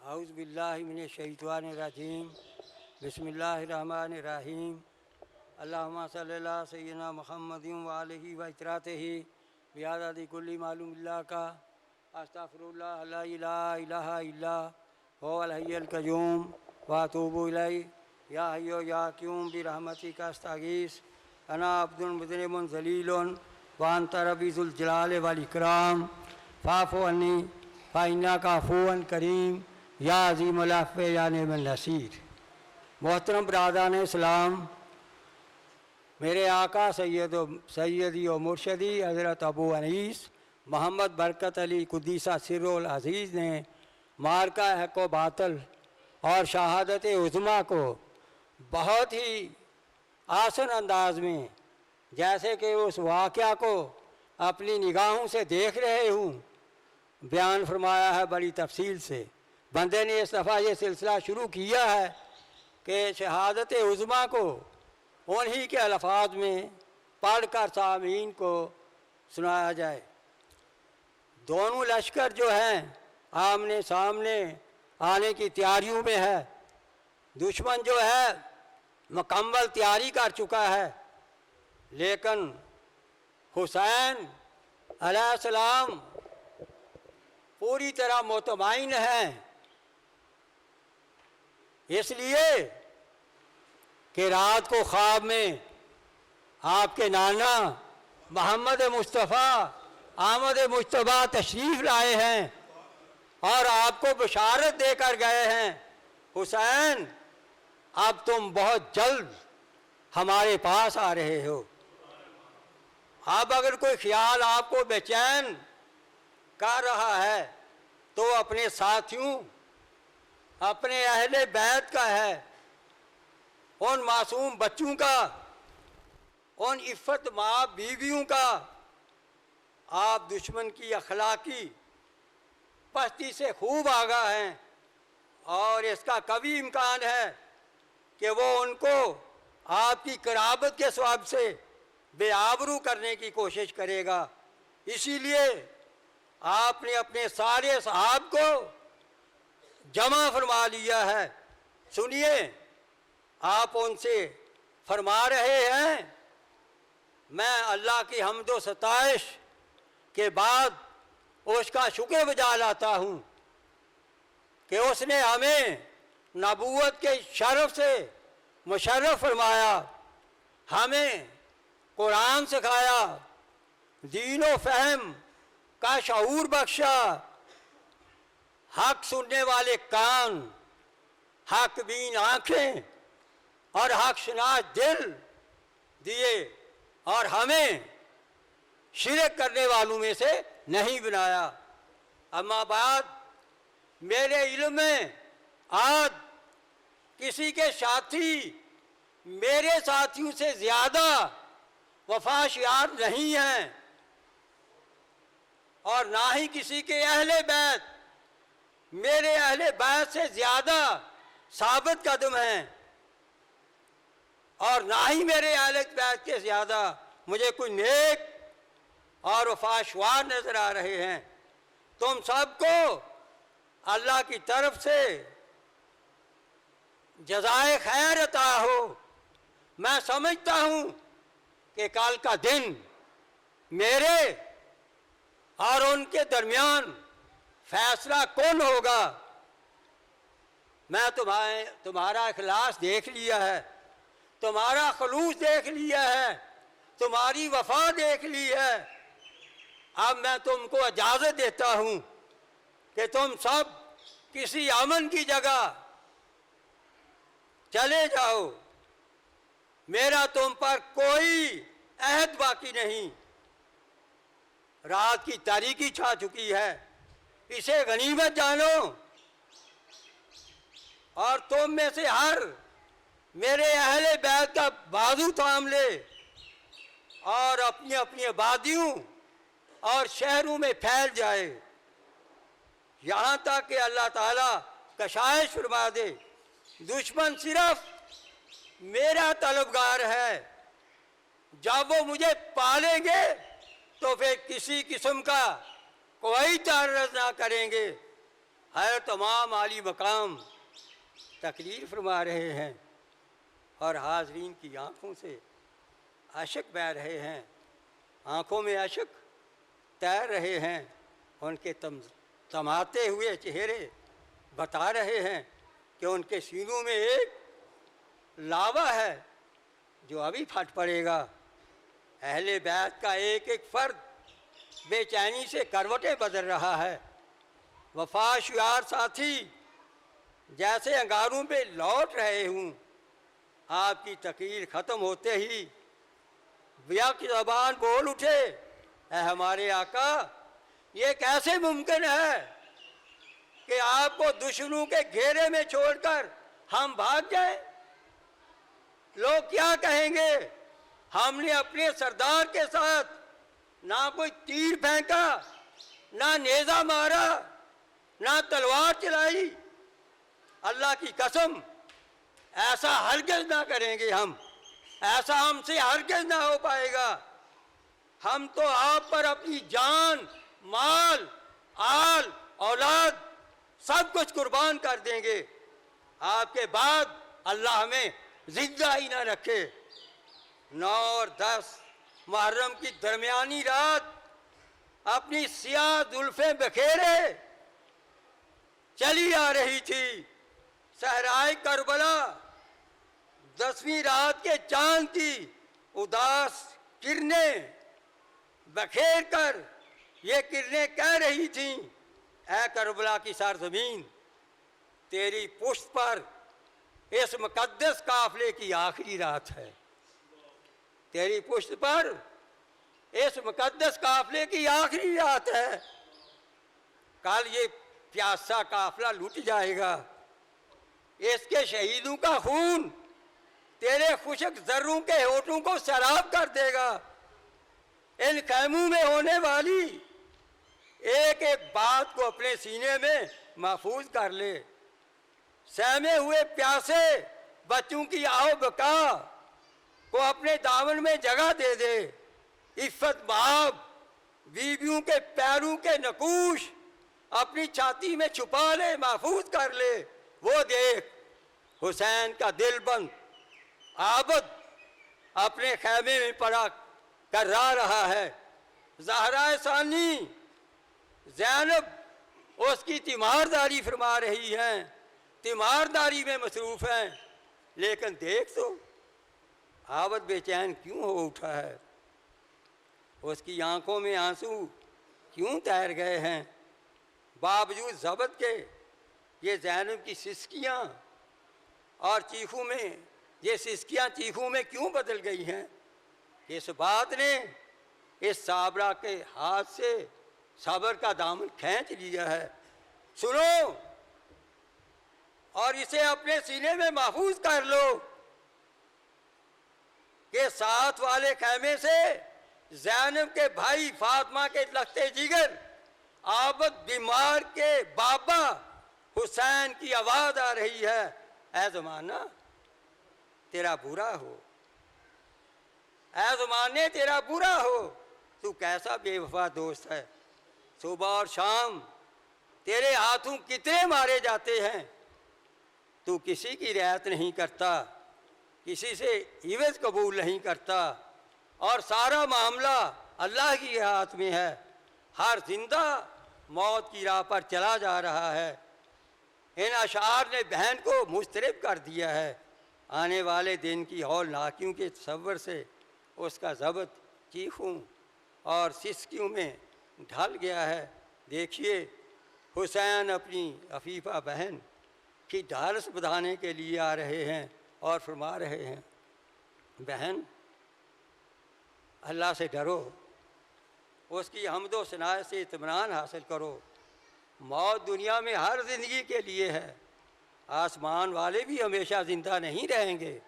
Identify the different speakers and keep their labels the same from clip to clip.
Speaker 1: اعوذ باللہ من الشیطان الرجیم بسم اللہ الرحمن الرحیم اللہم صلی اللہ سیدنا محمد وآلہ و اطراتہ بعدد کل معلوم اللہ کا استغفر اللہ لا الہ الا هو الحی القیوم واتوب الیہ یا حی یا قیوم برحمتک استغیث انا عبد مذنب ذلیل وانت ربی ذو الجلال والاکرام فاعف عنی فانک عفو کریم یا عظیم العفو یا نعم النصیر۔ محترم برادران اسلام، میرے آقا سیدی و مرشدی حضرت ابو انیس محمد برکت علی قدیسہ سر العزیز نے معرکہ حق و باطل اور شہادت عظمیٰ کو بہت ہی آسان انداز میں، جیسے کہ اس واقعہ کو اپنی نگاہوں سے دیکھ رہے ہوں، بیان فرمایا ہے بڑی تفصیل سے۔ بندے نے اس دفعہ یہ سلسلہ شروع کیا ہے کہ شہادت عظمیٰ کو انہی کے الفاظ میں پڑھ کر سامعین کو سنایا جائے۔ دونوں لشکر جو ہیں آمنے سامنے آنے کی تیاریوں میں ہے۔ دشمن جو ہے مکمل تیاری کر چکا ہے، لیکن حسین علیہ السلام پوری طرح مطمئن ہیں، اس لیے کہ رات کو خواب میں آپ کے نانا محمد مصطفیٰ آمد مجتبیٰ تشریف لائے ہیں اور آپ کو بشارت دے کر گئے ہیں، حسین اب تم بہت جلد ہمارے پاس آ رہے ہو۔ اب اگر کوئی خیال آپ کو بے چین کر رہا ہے تو اپنے ساتھیوں، اپنے اہل بیت کا ہے، ان معصوم بچوں کا، ان عفت ماں بیویوں کا۔ آپ دشمن کی اخلاقی پستی سے خوب آگاہ ہیں اور اس کا قوی امکان ہے کہ وہ ان کو آپ کی قرابت کے ثواب سے بے آبرو کرنے کی کوشش کرے گا۔ اسی لیے آپ نے اپنے سارے اصحاب کو جمع فرما لیا ہے۔ سنیے، آپ ان سے فرما رہے ہیں، میں اللہ کی حمد و ستائش کے بعد اس کا شکر بجا لاتا ہوں کہ اس نے ہمیں نبوت کے شرف سے مشرف فرمایا، ہمیں قرآن سکھایا، دین و فہم کا شعور بخشا، حق سننے والے کان، حق بین آنکھیں اور حق شناس دل دیے، اور ہمیں شرک کرنے والوں میں سے نہیں بنایا۔ اما بعد، میرے علم میں آج کسی کے ساتھی میرے ساتھیوں سے زیادہ وفاشیار نہیں ہیں، اور نہ ہی کسی کے اہل بیت میرے اہل بیت سے زیادہ ثابت قدم ہیں، اور نہ ہی میرے اہل بیت کے زیادہ مجھے کوئی نیک اور وفاشوار نظر آ رہے ہیں۔ تم سب کو اللہ کی طرف سے جزائے خیر عطا ہو۔ میں سمجھتا ہوں کہ کل کا دن میرے اور ان کے درمیان فیصلہ کون ہوگا۔ میں تمہارا اخلاص دیکھ لیا ہے، تمہارا خلوص دیکھ لیا ہے، تمہاری وفا دیکھ لی ہے۔ اب میں تم کو اجازت دیتا ہوں کہ تم سب کسی امن کی جگہ چلے جاؤ، میرا تم پر کوئی عہد باقی نہیں۔ رات کی تاریکی چھا چکی ہے، اسے غنیمت جانو، اور تم میں سے ہر میرے اہل بیت کا بازو تھام لے اور اپنی اپنی آبادیوں اور شہروں میں پھیل جائے، یہاں تک کہ اللہ تعالیٰ کشائش فرما دے۔ دشمن صرف میرا طلبگار ہے، جب وہ مجھے پالیں گے تو پھر کسی قسم کا کوئی تعرض نہ کریں گے۔ ہر تمام عالی مقام تقریر فرما رہے ہیں اور حاضرین کی آنکھوں سے اشک بہہ رہے ہیں، آنکھوں میں اشک تیر رہے ہیں، ان کے تماتے ہوئے چہرے بتا رہے ہیں کہ ان کے سینوں میں ایک لاوا ہے جو ابھی پھٹ پڑے گا۔ اہل بیت کا ایک ایک فرد بے چینی سے کروٹیں بدل رہا ہے۔ وفا شیار ساتھی جیسے انگاروں پہ لوٹ رہے ہوں۔ آپ کی تقریر ختم ہوتے ہی بیا کی زبان بول اٹھے، اے ہمارے آقا، یہ کیسے ممکن ہے کہ آپ کو دشمنوں کے گھیرے میں چھوڑ کر ہم بھاگ جائیں؟ لوگ کیا کہیں گے؟ ہم نے اپنے سردار کے ساتھ نہ کوئی تیر پھینکا، نہ نیزہ مارا، نہ تلوار چلائی۔ اللہ کی قسم ایسا ہرگز نہ کریں گے ہم، ایسا ہم سے ہرگز نہ ہو پائے گا۔ ہم تو آپ پر اپنی جان، مال، آل، اولاد سب کچھ قربان کر دیں گے۔ آپ کے بعد اللہ ہمیں زندہ ہی نہ رکھے۔ 9 اور 10 محرم کی درمیانی رات اپنی سیاہ زلفیں بکھیرے چلی آ رہی تھی صحرائے کربلا۔ 10ویں رات کے چاند کی اداس کرنیں بکھیر کر یہ کرنیں کہہ رہی تھیں، اے کربلا کی سرزمین، تیری پشت پر اس مقدس قافلے کی آخری رات ہے۔ تیری پشت پر اس مقدس قافلے کی آخری رات ہے۔ کل یہ پیاسا قافلہ لٹ جائے گا۔ اس کے شہیدوں کا خون تیرے خشک ذروں کے ہونٹوں کو سیراب کر دے گا۔ ان خیموں میں ہونے والی ایک ایک بات کو اپنے سینے میں محفوظ کر لے۔ سہمے ہوئے پیاسے بچوں کی آہو بکا کو اپنے دامن میں جگہ دے دے۔ عفت باب بیویوں کے پیروں کے نقوش اپنی چھاتی میں چھپا لے، محفوظ کر لے۔ وہ دیکھ حسین کا دل بند عابد اپنے خیمے میں پڑا کرا رہا ہے۔ زہرا ثانی زینب اس کی تیمارداری فرما رہی ہیں، تیمارداری میں مصروف ہیں، لیکن دیکھ تو عابد بے چین کیوں ہو اٹھا ہے؟ اس کی آنکھوں میں آنسو کیوں تیر گئے ہیں؟ باوجود ضبط کے یہ زینب کی سسکیاں اور چیخوں میں، یہ سسکیاں چیخوں میں کیوں بدل گئی ہیں؟ اس بات نے اس صابرہ کے ہاتھ سے صبر کا دامن کھینچ لیا ہے۔ سنو اور اسے اپنے سینے میں محفوظ کر لو کہ ساتھ والے خیمے سے زینب کے بھائی فاطمہ کے لختے جگر عابد بیمار کے بابا حسین کی آواز آ رہی ہے، اے زمانہ تیرا برا ہو، اے زمانے تیرا برا ہو، تو کیسا بے وفا دوست ہے۔ صبح اور شام تیرے ہاتھوں کتنے مارے جاتے ہیں، تو کسی کی رعایت نہیں کرتا، کسی سے عوض قبول نہیں کرتا، اور سارا معاملہ اللہ کے ہاتھ میں ہے۔ ہر زندہ موت کی راہ پر چلا جا رہا ہے۔ ان اشعار نے بہن کو مضطرب کر دیا ہے۔ آنے والے دن کی ہولناکیوں کے تصور سے اس کا ضبط چیخوں اور سسکیوں میں ڈھل گیا ہے۔ دیکھیے حسین اپنی عفیفہ بہن کی ڈھارس بڑھانے کے لیے آ رہے ہیں اور فرما رہے ہیں، بہن اللہ سے ڈرو، اس کی حمد و ثنا سے اطمینان حاصل کرو۔ موت دنیا میں ہر زندگی کے لیے ہے، آسمان والے بھی ہمیشہ زندہ نہیں رہیں گے،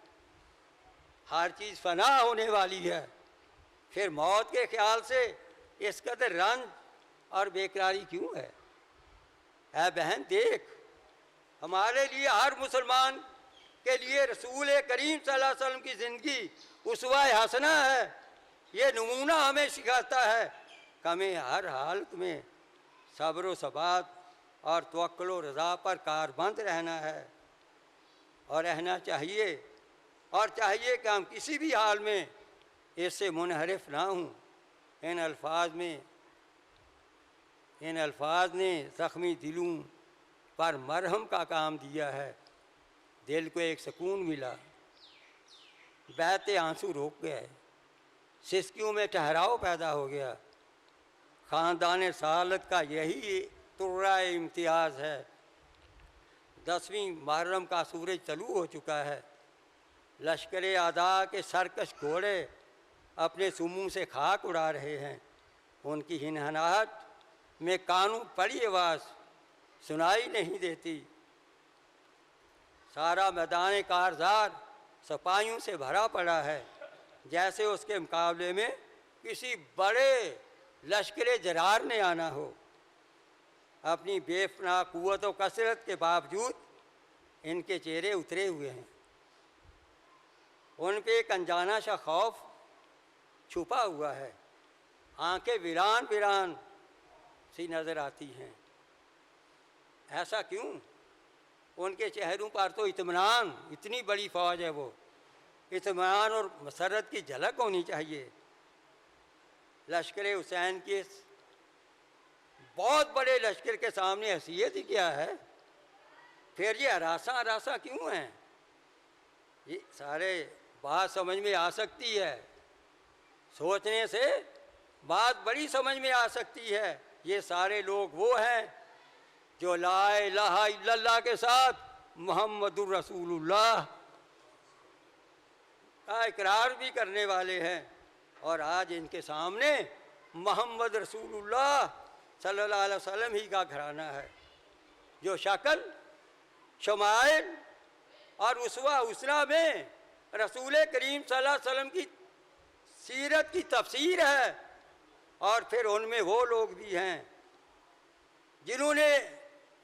Speaker 1: ہر چیز فنا ہونے والی ہے۔ پھر موت کے خیال سے اس قدر رنج اور بیقراری کیوں ہے؟ اے بہن دیکھ، ہمارے لیے ہر مسلمان کے لیے رسول کریم صلی اللہ علیہ وسلم کی زندگی اسوہ حسنہ ہے۔ یہ نمونہ ہمیں سکھاتا ہے کہ ہمیں ہر حالت میں صبر و ثبات اور توکل و رضا پر کاربند رہنا ہے، اور رہنا چاہیے، اور چاہیے کہ ہم کسی بھی حال میں اس سے منحرف نہ ہوں۔ ان الفاظ نے زخمی دلوں پر مرہم کا کام دیا ہے، دل کو ایک سکون ملا، بہتے آنسو روک گئے، سسکیوں میں ٹھہراؤ پیدا ہو گیا۔ خاندان سعادت کا یہی ترہ امتیاز ہے۔ 10ویں محرم کا سورج طلوع ہو چکا ہے، لشکر اعداء کے سرکش گھوڑے اپنے سموں سے خاک اڑا رہے ہیں، ان کی ہنہناہٹ میں کانوں پڑی آواز سنائی نہیں دیتی۔ سارا میدان کارزار سپاہیوں سے بھرا پڑا ہے، جیسے اس کے مقابلے میں کسی بڑے لشکر جرار نے آنا ہو۔ اپنی بے پناہ قوت و کثرت کے باوجود ان کے چہرے اترے ہوئے ہیں، ان پہ ایک انجانہ سا خوف چھپا ہوا ہے، آنکھیں ویران ویران سی نظر آتی ہیں۔ ایسا کیوں؟ ان کے چہروں پر تو اطمینان، اتنی بڑی فوج ہے وہ، اطمینان اور مسرت کی جھلک ہونی چاہیے۔ لشکر حسین کے بہت بڑے لشکر کے سامنے حیثیت ہی کیا ہے، پھر یہ ہراساں کیوں ہیں؟ یہ سارے بات سمجھ میں آ سکتی ہے، سوچنے سے بات بڑی سمجھ میں آ سکتی ہے۔ یہ سارے لوگ وہ ہیں جو لا الہ الا اللہ کے ساتھ محمد الرسول اللہ کا اقرار بھی کرنے والے ہیں، اور آج ان کے سامنے محمد رسول اللہ صلی اللہ علیہ وسلم ہی کا گھرانہ ہے، جو شکل، شمائل اور اسوہ حسنہ میں رسول کریم صلی اللہ علیہ وسلم کی سیرت کی تفسیر ہے۔ اور پھر ان میں وہ لوگ بھی ہیں جنہوں نے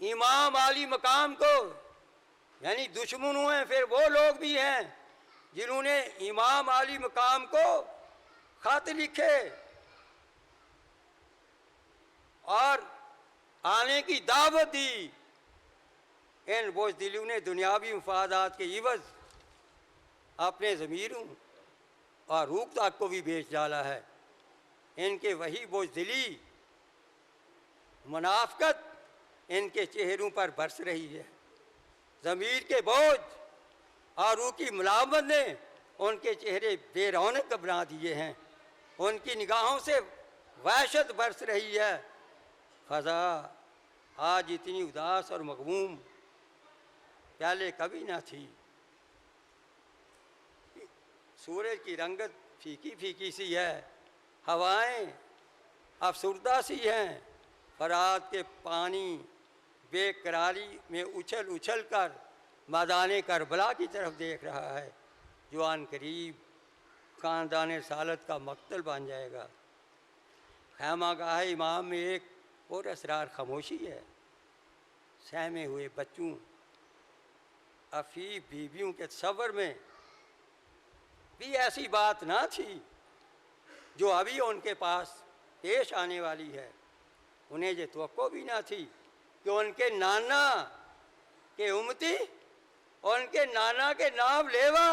Speaker 1: امام عالی مقام کو یعنی دشمن ہوئے، پھر وہ لوگ بھی ہیں جنہوں نے امام عالی مقام کو خط لکھے اور آنے کی دعوت دی۔ ان بزدلوں نے دنیاوی مفادات کے عوض اپنے ضمیروں اور روح تک کو بھی بیچ ڈالا ہے۔ ان کے وہی بزدلی، منافقت ان کے چہروں پر برس رہی ہے۔ ضمیر کے بوجھ اور روح کی ملامت نے ان کے چہرے بے رونق بنا دیے ہیں، ان کی نگاہوں سے وحشت برس رہی ہے۔ فضا آج اتنی اداس اور مغموم پہلے کبھی نہ تھی۔ سورج کی رنگت پھیکی پھیکی سی ہے، ہوائیں افسردہ سی ہیں، فرات کے پانی بے قراری میں اچھل اچھل کر میدان کربلا کی طرف دیکھ رہا ہے، جو آن قریب خاندان رسالت کا مقتل بن جائے گا۔ خیمہ گاہ امام میں ایک اور اسرار خاموشی ہے۔ سہمے ہوئے بچوں، عفیف بیویوں کے تصور میں بھی ایسی بات نہ تھی جو ابھی ان کے پاس پیش آنے والی ہے۔ انہیں یہ توقع بھی نہ تھی کہ ان کے نانا کے امتی، ان کے نانا کے نام لیوا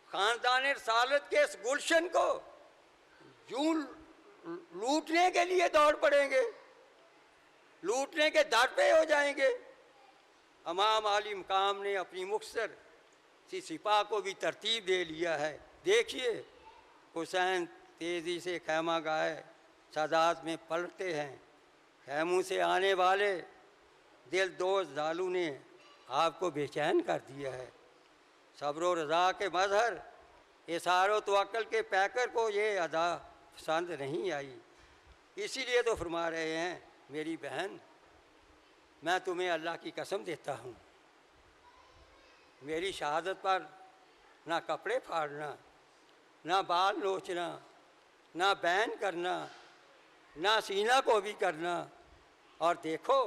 Speaker 1: خاندان رسالت کے اس گلشن کو یوں لوٹنے کے لیے دوڑ پڑیں گے، لوٹنے کے در پہ ہو جائیں گے۔ امام عالی مقام نے اپنی مختصر سی سپاہ کو بھی ترتیب دے لیا ہے۔ دیکھیے حسین تیزی سے خیمہ گاہ سادات میں پلٹتے ہیں، خیموں سے آنے والے دل دوز زالو نے آپ کو بے چین کر دیا ہے۔ صبر و رضا کے مظہر، اثار و توکل کے پیکر کو یہ ادا پسند نہیں آئی، اسی لیے تو فرما رہے ہیں میری بہن، میں تمہیں اللہ کی قسم دیتا ہوں، میری شہادت پر نہ کپڑے پھاڑنا، نہ بال نوچنا، نہ بین کرنا، نہ سینہ کو بھی کرنا، اور دیکھو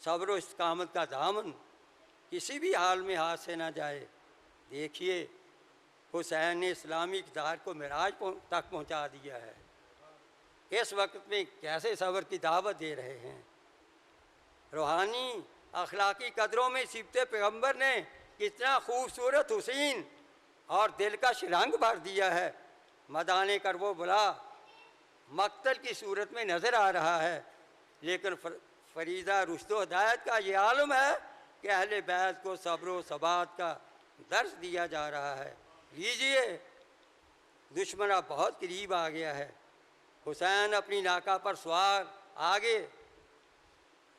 Speaker 1: صبر و استقامت کا دامن کسی بھی حال میں ہاتھ سے نہ جائے۔ دیکھیے حسین نے اسلامی اقتدار کو معراج تک پہنچا دیا ہے۔ اس وقت میں کیسے صبر کی دعوت دے رہے ہیں. روحانی اخلاقی قدروں میں صفت پیغمبر نے کتنا خوبصورت حسین اور دلکش رنگ بھر دیا ہے. میدان کربو بلا مقتل کی صورت میں نظر آ رہا ہے، لیکن فریضہ رشد و ہدایت کا یہ عالم ہے کہ اہل بیت کو صبر و ثبات کا درس دیا جا رہا ہے. لیجئے، دشمن اب بہت قریب آ گیا ہے. حسین اپنی ناکہ پر سوار آگے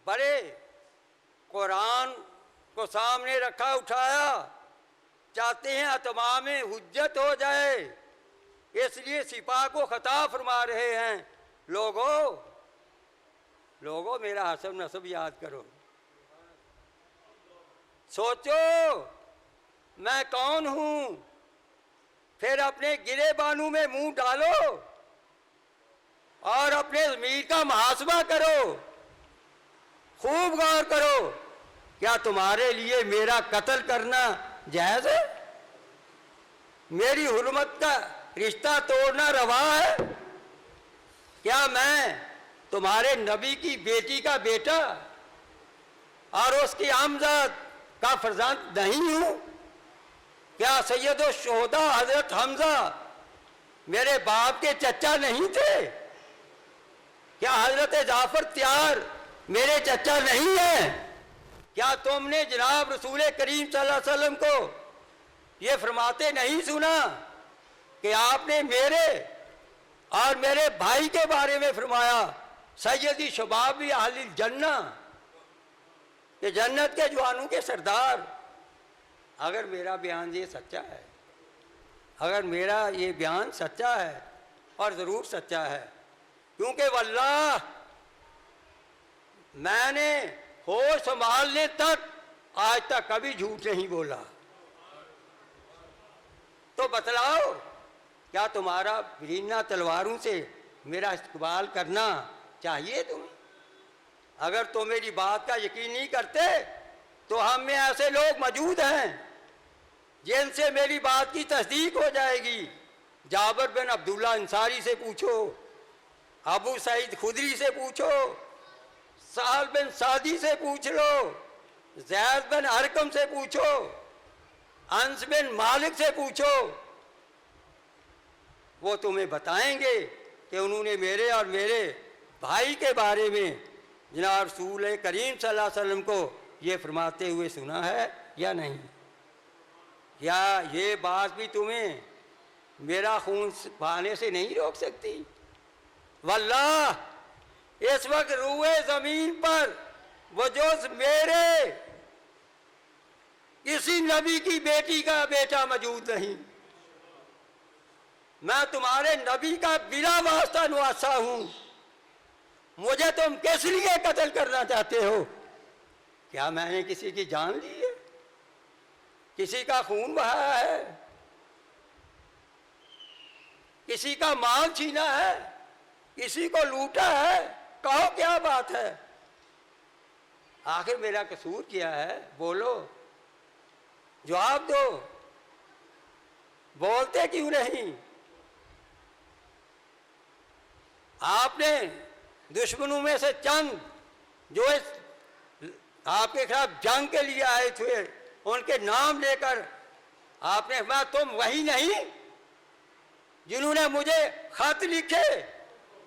Speaker 1: بڑے، قرآن کو سامنے رکھا اٹھایا، چاہتے ہیں اتمام حجت ہو جائے، اس لیے سپاہ کو خطاب فرما رہے ہیں. لوگوں میرا حسب نسب یاد کرو، سوچو میں کون ہوں، پھر اپنے گرے بانو میں منہ ڈالو اور اپنے ضمیر کا محاسبہ کرو. خوب غور کرو، کیا تمہارے لیے میرا قتل کرنا جائز ہے؟ میری حرمت کا رشتہ توڑنا روا ہے؟ کیا میں تمہارے نبی کی بیٹی کا بیٹا اور اس کی امزاد کا فرزند نہیں ہوں؟ کیا سید الشہداء حضرت حمزہ میرے باپ کے چچا نہیں تھے؟ کیا حضرت جعفر تیار میرے چچا نہیں ہیں؟ کیا تم نے جناب رسول کریم صلی اللہ علیہ وسلم کو یہ فرماتے نہیں سنا کہ آپ نے میرے اور میرے بھائی کے بارے میں فرمایا سیدی شباب اہل الجنہ، کہ جنت کے جوانوں کے سردار؟ اگر میرا بیان یہ سچا ہے، اگر میرا یہ بیان سچا ہے، اور ضرور سچا ہے، کیونکہ واللہ میں نے ہوش سنبھالنے تک آج تک کبھی جھوٹ نہیں بولا. تو بتلاؤ، کیا تمہارا برینہ تلواروں سے میرا استقبال کرنا چاہیے تمہیں؟ اگر تم میری بات کا یقین نہیں کرتے تو ہم میں ایسے لوگ موجود ہیں جن سے میری بات کی تصدیق ہو جائے گی. جابر بن عبداللہ انصاری سے پوچھو، ابو سعید خدری سے پوچھو، سہل بن سعدی سے پوچھ لو، زید بن ارقم سے پوچھو، انس بن مالک سے پوچھو، وہ تمہیں بتائیں گے کہ انہوں نے میرے اور میرے بھائی کے بارے میں جناب رسول کریم صلی اللہ علیہ وسلم کو یہ فرماتے ہوئے سنا ہے یا نہیں. یا یہ بات بھی تمہیں میرا خون بہانے سے نہیں روک سکتی؟ واللہ اس وقت روئے زمین پر وجوز میرے کسی نبی کی بیٹی کا بیٹا موجود نہیں. میں تمہارے نبی کا بلا واسطہ نواسا ہوں. مجھے تم کس لیے قتل کرنا چاہتے ہو؟ کیا میں نے کسی کی جان لی ہے؟ کسی کا خون بہایا ہے؟ کسی کا مال چھینا ہے؟ کسی کو لوٹا ہے؟ کہو کیا بات ہے؟ آخر میرا قصور کیا ہے؟ بولو، جواب دو. بولتے کیوں نہیں؟ آپ نے دشمنوں میں سے چند جو آپ کے خلاف جنگ کے لیے آئے تھے ان کے نام لے کر آپ نے فرمایا تم وہی نہیں جنہوں نے مجھے خط لکھے،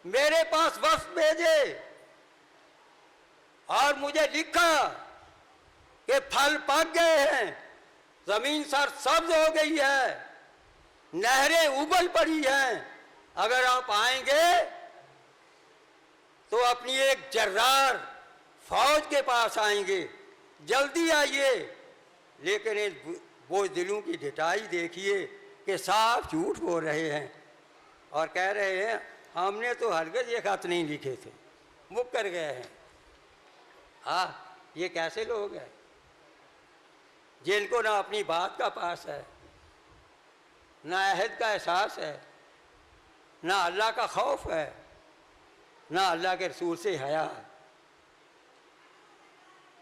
Speaker 1: میرے پاس وفد بھیجے اور مجھے لکھا کہ پھل پک گئے ہیں، زمین سر سبز ہو گئی ہے، نہریں ابل پڑی ہیں، اگر آپ آئیں گے تو اپنی ایک جرار فوج کے پاس آئیں گے، جلدی آئیے. لیکن وہ دلوں کی ڈھٹائی دیکھیے کہ صاف جھوٹ بول رہے ہیں اور کہہ رہے ہیں ہم نے تو ہرگز یہ خط نہیں لکھے تھے، مکر گئے ہیں. یہ کیسے لوگ ہیں جن کو نہ اپنی بات کا پاس ہے، نہ عہد کا احساس ہے، نہ اللہ کا خوف ہے، نہ اللہ کے رسول سے حیا ہے.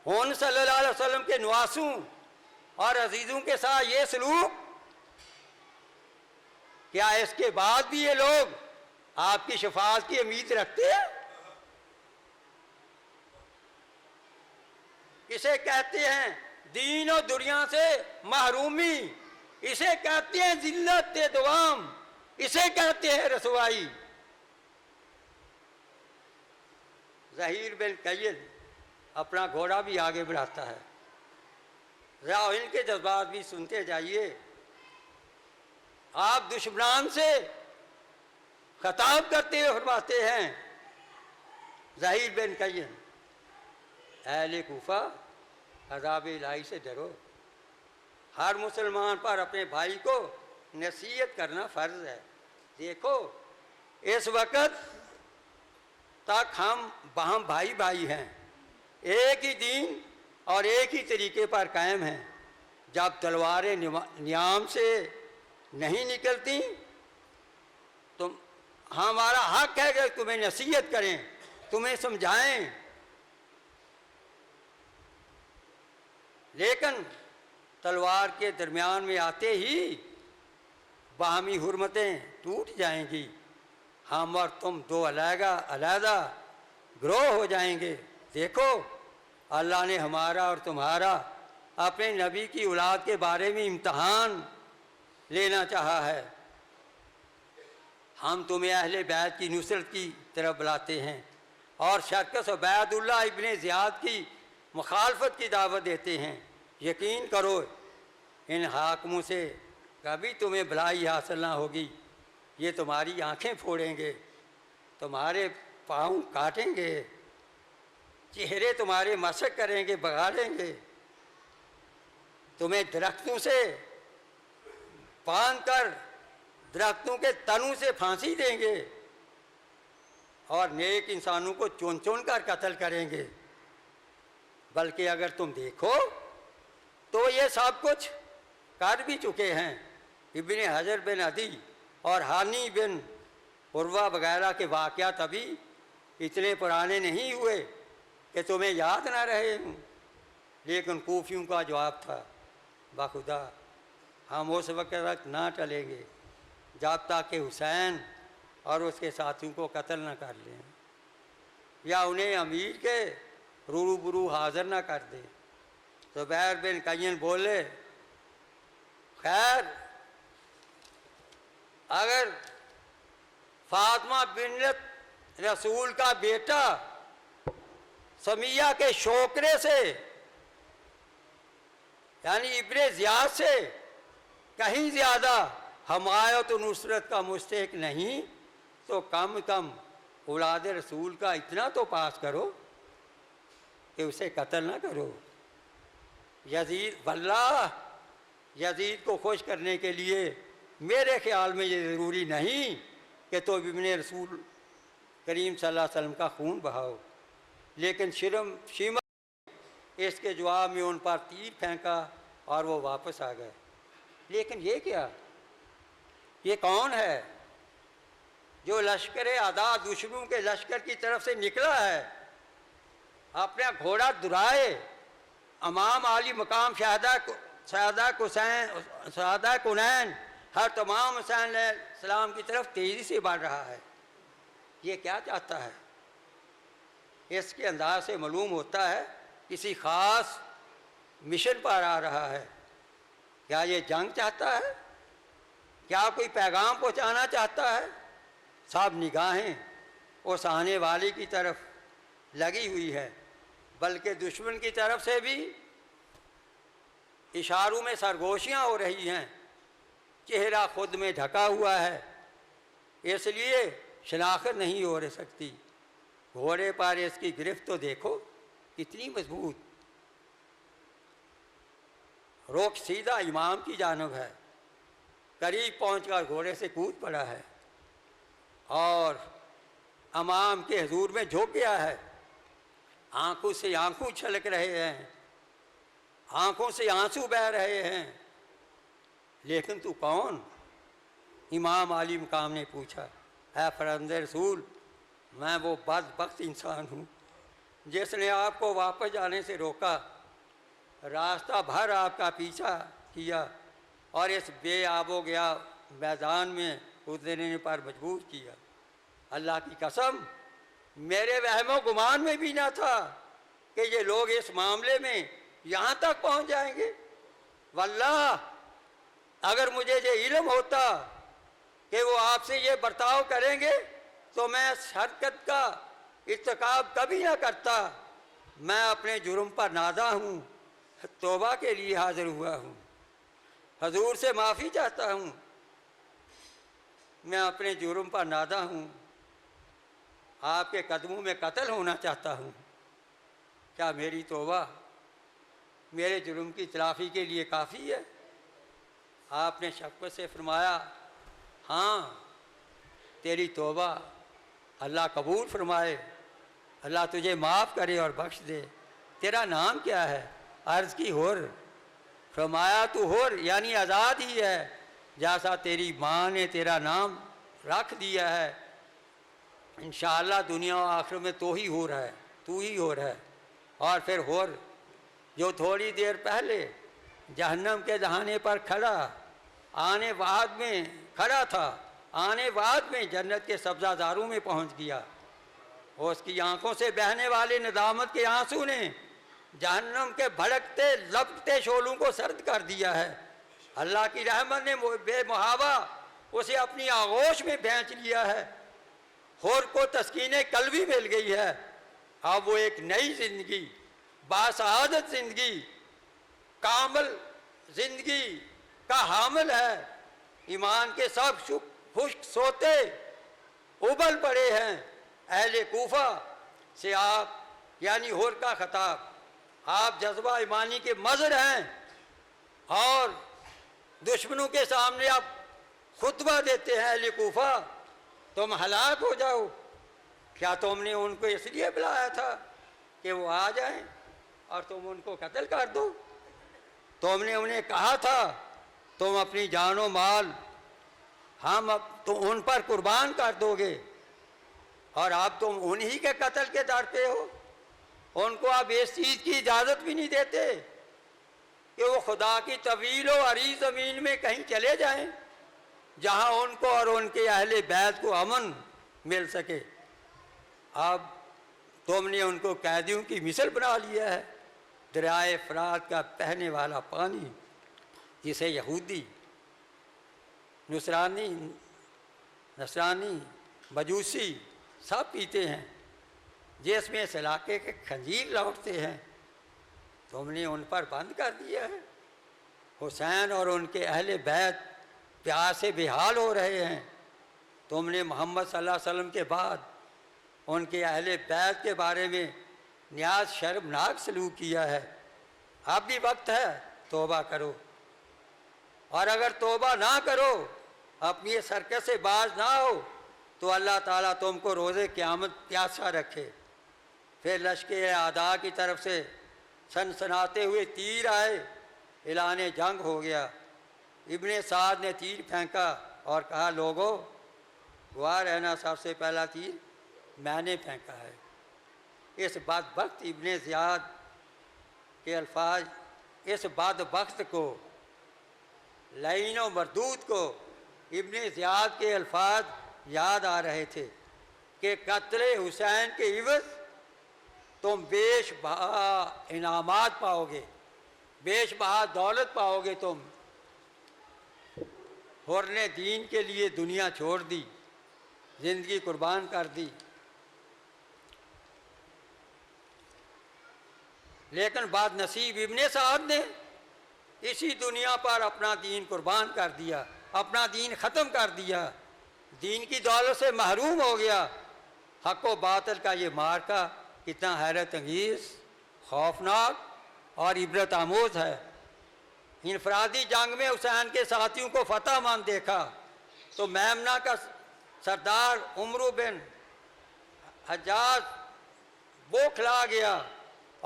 Speaker 1: ان صلی اللہ علیہ وسلم کے نواسوں اور عزیزوں کے ساتھ یہ سلوک، کیا اس کے بعد بھی یہ لوگ آپ کی شفاعت کی امید رکھتے ہیں؟ اسے کہتے ہیں دین و دنیا سے محرومی، اسے کہتے ہیں ذلت دوام، اسے کہتے ہیں رسوائی۔ ظہیر بن قید اپنا گھوڑا بھی آگے بڑھاتا ہے، ذرا ان کے جذبات بھی سنتے جائیے۔ آپ دشمنان سے خطاب کرتے ہوئے فرماتے ہیں، ظہیر بن قید، اہل کوفہ عذاب الہی سے ڈرو۔ ہر مسلمان پر اپنے بھائی کو نصیحت کرنا فرض ہے۔ دیکھو اس وقت تک ہم بھائی بھائی ہیں، ایک ہی دین اور ایک ہی طریقے پر قائم ہیں۔ جب تلواریں نیام سے نہیں نکلتی تو ہمارا حق ہے کہ تمہیں نصیحت کریں، تمہیں سمجھائیں، لیکن تلوار کے درمیان میں آتے ہی باہمی حرمتیں ٹوٹ جائیں گی، ہم اور تم دو علیحدہ گروہ ہو جائیں گے۔ دیکھو اللہ نے ہمارا اور تمہارا اپنے نبی کی اولاد کے بارے میں امتحان لینا چاہا ہے۔ ہم تمہیں اہل بیت کی نصرت کی طرف بلاتے ہیں اور شرکس عبید اللہ ابن زیاد کی مخالفت کی دعوت دیتے ہیں۔ یقین کرو ان حاکموں سے کبھی تمہیں بھلائی حاصل نہ ہوگی، یہ تمہاری آنکھیں پھوڑیں گے، تمہارے پاؤں کاٹیں گے، چہرے تمہارے مسخ کریں گے، بگاڑیں گے، تمہیں درختوں سے باندھ کر درختوں کے تنوں سے پھانسی دیں گے اور نیک انسانوں کو چن چن کر قتل کریں گے۔ بلکہ اگر تم دیکھو تو یہ سب کچھ کر بھی چکے ہیں۔ ابن حجر بن عدی اور ہانی بن عروہ وغیرہ کے واقعات ابھی اتنے پرانے نہیں ہوئے کہ تمہیں یاد نہ رہے ہوں، لیکن کوفیوں کا جواب تھا، بخدا ہم اس وقت تک نہ ٹلیں گے جب تک کہ حسین اور اس کے ساتھیوں کو قتل نہ کر لیں یا انہیں امیر کے روبرو حاضر نہ کر دیں۔ زبیر بن قین بولے، خیر اگر فاطمہ بنت رسول کا بیٹا سمیہ کے شوکرے سے یعنی ابن زیاد سے کہیں زیادہ حمایت و نصرت کا مستحق نہیں تو کم کم اولاد رسول کا اتنا تو پاس کرو کہ اسے قتل نہ کرو۔ یزید واللہ یزید کو خوش کرنے کے لیے میرے خیال میں یہ ضروری نہیں کہ تو ابن رسول کریم صلی اللہ علیہ وسلم کا خون بہاؤ، لیکن شیمہ اس کے جواب میں ان پر تیر پھینکا اور وہ واپس آ گئے۔ لیکن یہ کیا، یہ کون ہے جو لشکر اعداء دشمنوں کے لشکر کی طرف سے نکلا ہے، اپنا گھوڑا دُرائے امام عالی مقام شہداء کنین ہر تمام حسین علیہ السلام کی طرف تیزی سے بڑھ رہا ہے؟ یہ کیا چاہتا ہے؟ اس کے انداز سے معلوم ہوتا ہے کسی خاص مشن پر آ رہا ہے۔ کیا یہ جنگ چاہتا ہے؟ کیا کوئی پیغام پہنچانا چاہتا ہے؟ سب نگاہیں اس آنے والے کی طرف لگی ہوئی ہے، بلکہ دشمن کی طرف سے بھی اشاروں میں سرگوشیاں ہو رہی ہیں۔ چہرہ خود میں ڈھکا ہوا ہے، اس لیے شناخت نہیں ہو سکتی۔ گھوڑے پر اس کی گرفت تو دیکھو کتنی مضبوط، رخ سیدھا امام کی جانب ہے، قریب پہنچ کر گھوڑے سے کود پڑا ہے اور امام کے حضور میں جھک گیا ہے۔ آنکھوں سے آنکھوں چھلک رہے ہیں، آنکھوں سے آنسو بہہ رہے ہیں۔ لیکن تو کون؟ امام علی مقام نے پوچھا۔ اے فرزند رسول، میں وہ بدبخت انسان ہوں جس نے آپ کو واپس جانے سے روکا، راستہ بھر آپ کا پیچھا کیا اور اس بے آب و گیا میدان میں اترنے پر مجبور کیا۔ اللہ کی قسم میرے وہم و گمان میں بھی نہ تھا کہ یہ لوگ اس معاملے میں یہاں تک پہنچ جائیں گے۔ واللہ اگر مجھے یہ علم ہوتا کہ وہ آپ سے یہ برتاؤ کریں گے تو میں اس حرکت کا ارتکاب کبھی نہ کرتا۔ میں اپنے جرم پر ناداں ہوں، توبہ کے لیے حاضر ہوا ہوں، حضور سے معافی چاہتا ہوں۔ میں اپنے جرم پر ناداں ہوں، آپ کے قدموں میں قتل ہونا چاہتا ہوں۔ کیا میری توبہ میرے جرم کی تلافی کے لیے کافی ہے؟ آپ نے شفقت سے فرمایا ہاں تیری توبہ اللہ قبول فرمائے، اللہ تجھے معاف کرے اور بخش دے۔ تیرا نام کیا ہے؟ عرض کی حر۔ فرمایا تو حر یعنی آزاد ہی ہے، جیسا تیری ماں نے تیرا نام رکھ دیا ہے۔ انشاءاللہ دنیا و آخرت میں تو ہی حر ہے، تو ہی حر ہے۔ اور پھر حر جو تھوڑی دیر پہلے جہنم کے دہانے پر آنے بعد میں جنت کے سبزہ زاروں میں پہنچ گیا۔ اور اس کی آنکھوں سے بہنے والے ندامت کے آنسو نے جہنم کے بھڑکتے لپٹتے شعلوں کو سرد کر دیا ہے۔ اللہ کی رحمت نے بے محابہ اسے اپنی آغوش میں بھینچ لیا ہے۔ حور کو تسکین قلبی مل گئی ہے۔ اب وہ ایک نئی زندگی، باسعادت زندگی، کامل زندگی کا حامل ہے۔ ایمان کے سب خشک سوتے ابل پڑے ہیں۔ اہل کوفہ سے آپ یعنی حور کا خطاب، آپ جذبہ ایمانی کے مظہر ہیں اور دشمنوں کے سامنے آپ خطبہ دیتے ہیں۔ اہل کوفہ تم ہلاک ہو جاؤ، کیا تم نے ان کو اس لیے بلایا تھا کہ وہ آ جائیں اور تم ان کو قتل کر دو؟ تم نے انہیں کہا تھا تم اپنی جان و مال تو ان پر قربان کر دو گے، اور اب تم انہی کے قتل کے در پہ ہو۔ ان کو آپ اس چیز کی اجازت بھی نہیں دیتے کہ وہ خدا کی طویل و عریض زمین میں کہیں چلے جائیں جہاں ان کو اور ان کے اہل بیت کو امن مل سکے۔ اب تم نے ان کو قیدیوں کی مثل بنا لیا ہے۔ دریائے فرات کا بہنے والا پانی جسے یہودی، نصرانی، مجوسی سب پیتے ہیں، جس میں اس علاقے کے خنزیر لوٹتے ہیں، تم نے ان پر بند کر دیا ہے۔ حسین اور ان کے اہل بیت پیاس سے بے حال ہو رہے ہیں۔ تم نے محمد صلی اللہ علیہ وسلم کے بعد ان کے اہل بیت کے بارے میں نیاز شرمناک سلوک کیا ہے۔ اب بھی وقت ہے توبہ کرو، اور اگر توبہ نہ کرو، اپنی اس حرکت سے باز نہ ہو تو اللہ تعالیٰ تم کو روز قیامت پیاسا رکھے۔ پھر لشکر اعداء کی طرف سے سنسناتے ہوئے تیر آئے، اعلان جنگ ہو گیا۔ ابن سعد نے تیر پھینکا اور کہا لوگو گواہ رہنا، سب سے پہلا تیر میں نے پھینکا ہے۔ اس بدبخت ابن زیاد کے الفاظ، اس بدبخت کو، لعین و مردود کو ابن زیاد کے الفاظ یاد آ رہے تھے کہ قتل حسین کے عوض تم بیش بہا انعامات پاؤ گے، بیش بہا دولت پاؤ گے۔ تم حر نے دین کے لیے دنیا چھوڑ دی، زندگی قربان کر دی، لیکن بعد نصیب ابن سعد نے اسی دنیا پر اپنا دین قربان کر دیا، اپنا دین ختم کر دیا، دین کی دولت سے محروم ہو گیا۔ حق و باطل کا یہ مارکا کتنا حیرت انگیز، خوفناک اور عبرت آموز ہے۔ انفرادی جنگ میں حسین کے ساتھیوں کو فتح مند دیکھا تو میمنہ کا سردار عمرو بن حجاج بوکھلا گیا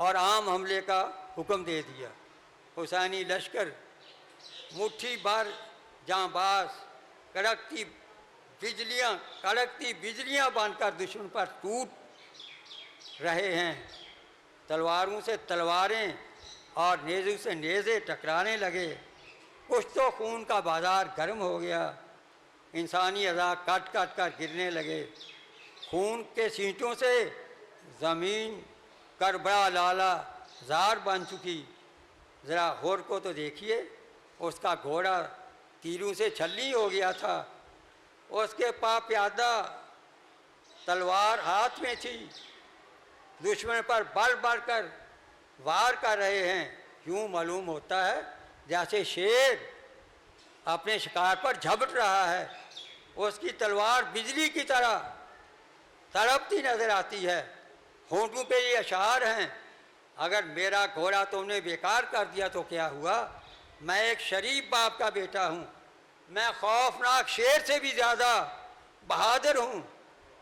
Speaker 1: اور عام حملے کا حکم دے دیا۔ حسینی لشکر مٹھی بھر جانباز کڑکتی بجلیاں بن کر دشمن پر ٹوٹ رہے ہیں۔ تلواروں سے تلواریں اور نیزوں سے نیزے ٹکرانے لگے۔ کشت و خون کا بازار گرم ہو گیا، انسانی اعضاء کٹ کٹ کر گرنے لگے۔ خون کے سینٹوں سے زمین کربلا لالا زار بن چکی۔ ذرا غور کو تو دیکھیے، اس کا گھوڑا تیروں سے چھلنی ہو گیا تھا، اس کے پاس پیادہ تلوار ہاتھ میں تھی، دشمن پر بڑھ بڑھ کر وار کر رہے ہیں۔ یوں معلوم ہوتا ہے جیسے شیر اپنے شکار پر جھپٹ رہا ہے، اس کی تلوار بجلی کی طرح تڑپتی نظر آتی ہے۔ ہونٹوں پہ یہ اشعار ہیں، اگر میرا گھوڑا تم نے بیکار کر دیا تو کیا ہوا؟ میں ایک شریف باپ کا بیٹا ہوں، میں خوفناک شیر سے بھی زیادہ بہادر ہوں۔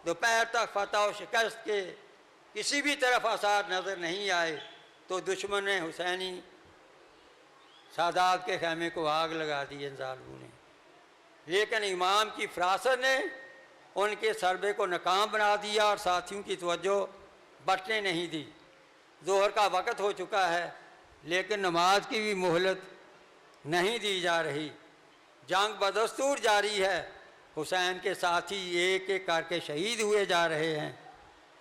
Speaker 1: دوپہر تک فتح و شکست کے کسی بھی طرف آثار نظر نہیں آئے تو دشمن نے حسینی سادات کے خیمے کو آگ لگا دی ان ظالموں نے، لیکن امام کی فراست نے ان کے ضربے کو ناکام بنا دیا اور ساتھیوں کی توجہ بٹنے نہیں دی۔ ظہر کا وقت ہو چکا ہے لیکن نماز کی بھی مہلت نہیں دی جا رہی۔ جنگ بدستور جاری ہے، حسین کے ساتھی ایک ایک کر کے شہید ہوئے جا رہے ہیں۔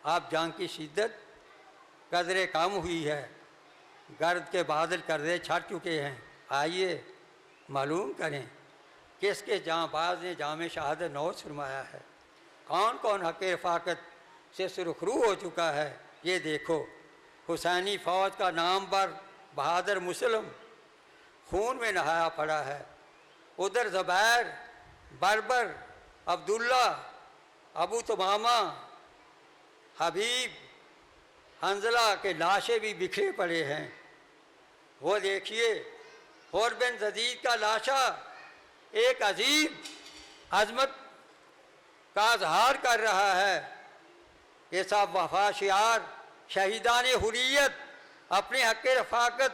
Speaker 1: اب جنگ کی شدت قدرے کم ہوئی ہے، گرد کے بادل قدرے چھٹ چکے ہیں۔ آئیے معلوم کریں کس کے جاں باز نے جام شہادت نوش فرمایا ہے، کون کون حق رفاقت سے سرخرو ہو چکا ہے۔ یہ دیکھو، حسینی فوج کا نام بر بہادر مسلم خون میں نہایا پڑا ہے۔ ادھر زبیر، بربر، عبداللہ، ابو تمامہ، حبیب، حنظلہ کے لاشیں بھی بکھرے پڑے ہیں۔ وہ دیکھیے، حور بن زدید کا لاشا ایک عظیم عظمت کا اظہار کر رہا ہے۔ یہ سب وفا شعار شہیدان حریت اپنے حق رفاقت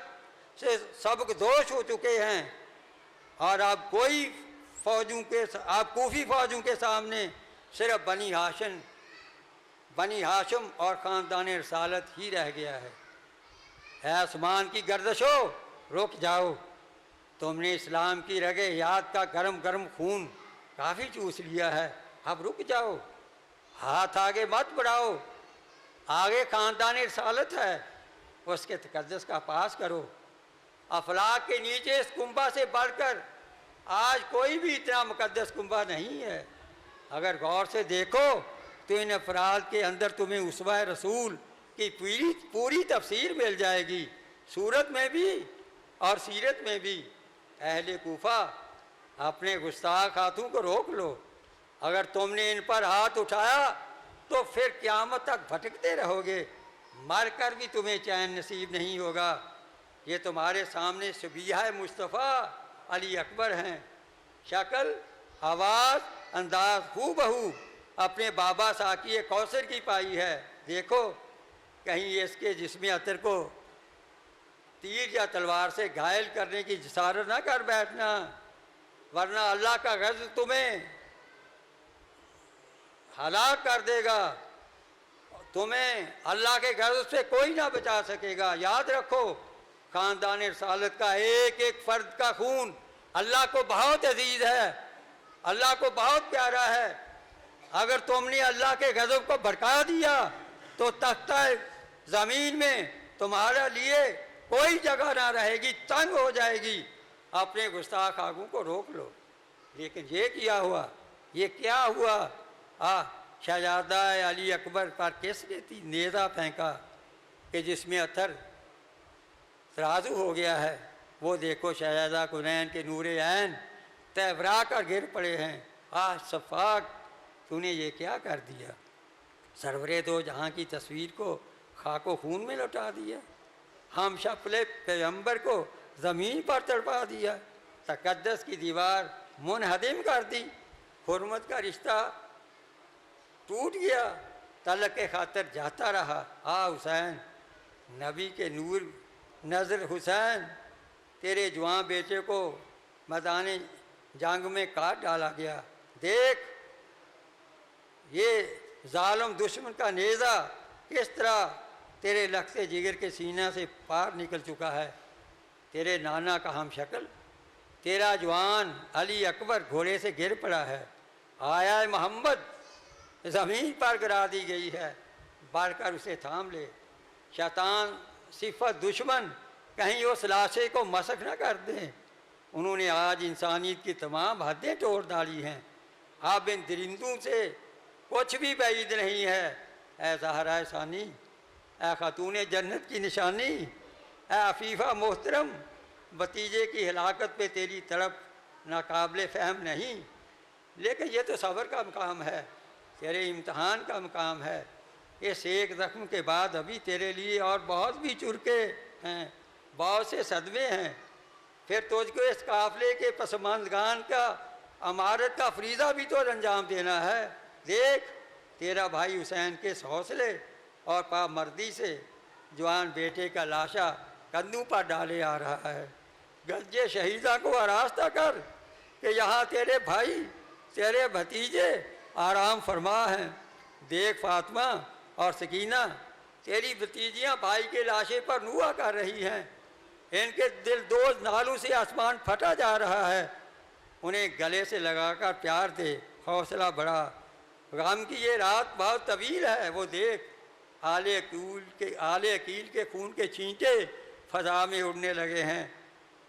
Speaker 1: سے سبق دوش ہو چکے ہیں، اور اب کوفی فوجوں کے سامنے صرف بنی ہاشم اور خاندان رسالت ہی رہ گیا ہے۔ اے آسمان کی گردشو، رک جاؤ، تم نے اسلام کی رگ حیات کا گرم گرم خون کافی چوس لیا ہے، اب رک جاؤ، ہاتھ آگے مت بڑھاؤ، آگے خاندان رسالت ہے، اس کے تقدس کا پاس کرو۔ افلاک کے نیچے اس کنبہ سے بڑھ کر آج کوئی بھی اتنا مقدس کنبہ نہیں ہے۔ اگر غور سے دیکھو تو ان افراد کے اندر تمہیں اسوہ رسول کی پوری تفسیر مل جائے گی، صورت میں بھی اور سیرت میں بھی۔ اہل کوفہ، اپنے گستاخ ہاتھوں کو روک لو، اگر تم نے ان پر ہاتھ اٹھایا تو پھر قیامت تک بھٹکتے رہو گے، مر کر بھی تمہیں چین نصیب نہیں ہوگا۔ یہ تمہارے سامنے شبیہ مصطفیٰ علی اکبر ہیں، شکل، آواز، انداز ہو بہو اپنے بابا ساقی کوثر کی پائی ہے۔ دیکھو کہیں اس کے جسم عطر کو تیر یا تلوار سے گھائل کرنے کی جسارت نہ کر بیٹھنا، ورنہ اللہ کا غضب تمہیں ہلاک کر دے گا، تمہیں اللہ کے غضب سے کوئی نہ بچا سکے گا۔ یاد رکھو، خاندان رسالت کا ایک ایک فرد کا خون اللہ کو بہت عزیز ہے، اللہ کو بہت پیارا ہے۔ اگر تم نے اللہ کے غضب کو بھڑکا دیا تو تختہ زمین میں تمہارے لیے کوئی جگہ نہ رہے گی، تنگ ہو جائے گی۔ اپنے گستاخ آگوں کو روک لو۔ لیکن یہ کیا ہوا، یہ کیا ہوا؟ شہزادہ علی اکبر پر کس نے نیزہ پھینکا کہ جس میں اتھر ترازو ہو گیا ہے؟ وہ دیکھو، شہزادہ کنین کے نور عین تیورا کر گر پڑے ہیں۔ صفاق، تو نے یہ کیا کر دیا؟ سرور دو جہاں کی تصویر کو خاک و خون میں لوٹا دیا، ہم شکل پیغمبر کو زمین پر تڑپا دیا، تقدس کی دیوار منہدم کر دی، حرمت کا رشتہ ٹوٹ گیا، تعلق کے خاطر جاتا رہا۔ حسین، نبی کے نور نظر حسین، تیرے جوان بیٹے کو میدان جنگ میں کاٹ ڈالا گیا۔ دیکھ، یہ ظالم دشمن کا نیزہ کس طرح تیرے لخت جگر کے سینہ سے پار نکل چکا ہے۔ تیرے نانا کا ہم شکل، تیرا جوان علی اکبر گھوڑے سے گر پڑا ہے۔ آیا محمد، زمین پر گرا دی گئی ہے، بڑھ کر اسے تھام لے۔ شیطان صفت دشمن کہیں اس لاشے کو مسخ نہ کر دیں۔ انہوں نے آج انسانیت کی تمام حدیں توڑ ڈالی ہیں۔ اب ان درندوں سے کچھ بھی بعید نہیں ہے۔ اے زہرا ثانی، اے خاتون جنت کی نشانی، اے عفیفہ محترم، بھتیجے کی ہلاکت پہ تیری تڑپ ناقابل فہم نہیں، لیکن یہ تو صبر کا مقام ہے، تیرے امتحان کا مقام ہے۔ اس ایک زخم کے بعد ابھی تیرے لیے اور بہت بھی چرکے ہیں، بہت سے صدمے ہیں۔ پھر تجھ کو اس قافلے کے پسماندگان کا امارت کا فریضہ بھی تو انجام دینا ہے۔ دیکھ، تیرا بھائی حسین کے حوصلے اور پامردی سے جوان بیٹے کا لاشا کندھوں پر ڈالے آ رہا ہے۔ گنجے شہیدہ کو آراستہ کر کہ یہاں تیرے بھائی، تیرے بھتیجے آرام فرما ہیں۔ دیکھ فاطمہ اور سکینہ، تیری بھتیجیاں بھائی کے لاشے پر نوحہ کر رہی ہیں۔ ان کے دل دوز نالوں سے آسمان پھٹا جا رہا ہے۔ انہیں گلے سے لگا کر پیار دے، حوصلہ بڑھا۔ غم کی یہ رات بہت طویل ہے۔ وہ دیکھ، آل عقیل کے خون کے چھینٹے فضا میں اڑنے لگے ہیں۔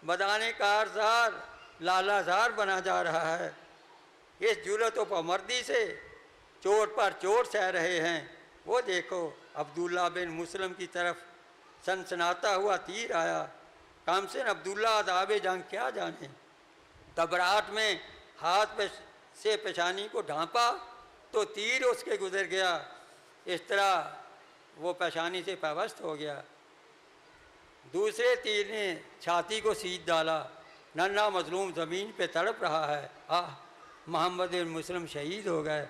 Speaker 1: بدان کارزار لالا زار بنا جا رہا ہے۔ اس جرأت و پامردی سے چوٹ پر چوٹ سہ رہے ہیں۔ وہ دیکھو، عبداللہ بن مسلم کی طرف سنسناتا ہوا تیر آیا۔ کامسن عبداللہ عذاب جنگ کیا جانے، گھبراہٹ میں ہاتھ سے پیشانی کو ڈھانپا تو تیر اس کے گزر گیا۔ اس طرح وہ پیشانی سے پیوست ہو گیا۔ دوسرے تیر نے چھاتی کو سیدھ ڈالا۔ ننھا مظلوم زمین پہ تڑپ رہا ہے۔ محمد بن مسلم شہید ہو گئے۔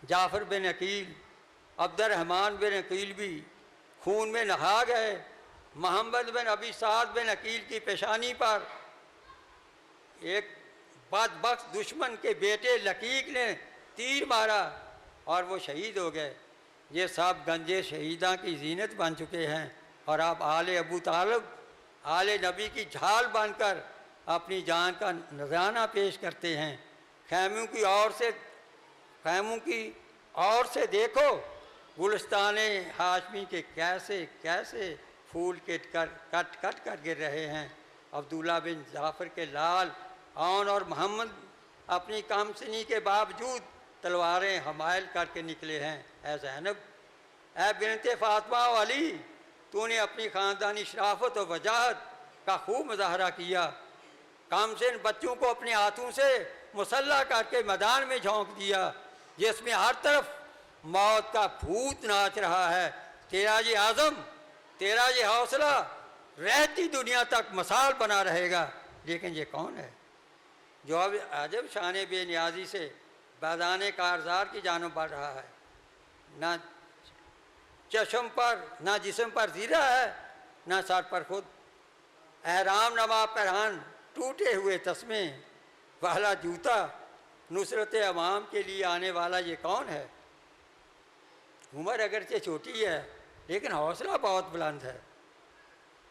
Speaker 1: جعفر بن عقیل، عبد الرحمن بن عقیل بھی خون میں نہا گئے۔ محمد بن ابی سعد بن عقیل کی پیشانی پر ایک بدبخت دشمن کے بیٹے لقیق نے تیر مارا اور وہ شہید ہو گئے۔ یہ سب گنجے شہیداں کی زینت بن چکے ہیں، اور آپ آل ابو طالب، آل نبی کی جھال بن کر اپنی جان کا نذرانہ پیش کرتے ہیں۔ خیموں کی اور سے دیکھو، گلستان ہاشمی کے کیسے کیسے پھول کٹ کر گر رہے ہیں۔ عبداللہ بن جعفر کے لال اون اور محمد اپنی کم سنی کے باوجود تلواریں حمائل کر کے نکلے ہیں۔ اے زینب، اے بنت فاطمہ و علی، تو نے اپنی خاندانی شرافت و وجاہت کا خوب مظاہرہ کیا۔ کم سن بچوں کو اپنے ہاتھوں سے مسلح کر کے میدان میں جھونک دیا، جس میں ہر طرف موت کا بھوت ناچ رہا ہے۔ تیرا یہ عزم، تیرا یہ حوصلہ رہتی دنیا تک مثال بنا رہے گا۔ لیکن یہ کون ہے جو اب عجب شان بے نیازی سے بیدان کارزار کی جانب بڑھ رہا ہے؟ نہ چشم پر، نہ جسم پر زیرہ ہے، نہ سر پر خود احرام نما پہن، ٹوٹے ہوئے تسمے والا جوتا، نصرت عوام کے لیے آنے والا یہ کون ہے؟ عمر اگرچہ چھوٹی ہے لیکن حوصلہ بہت بلند ہے۔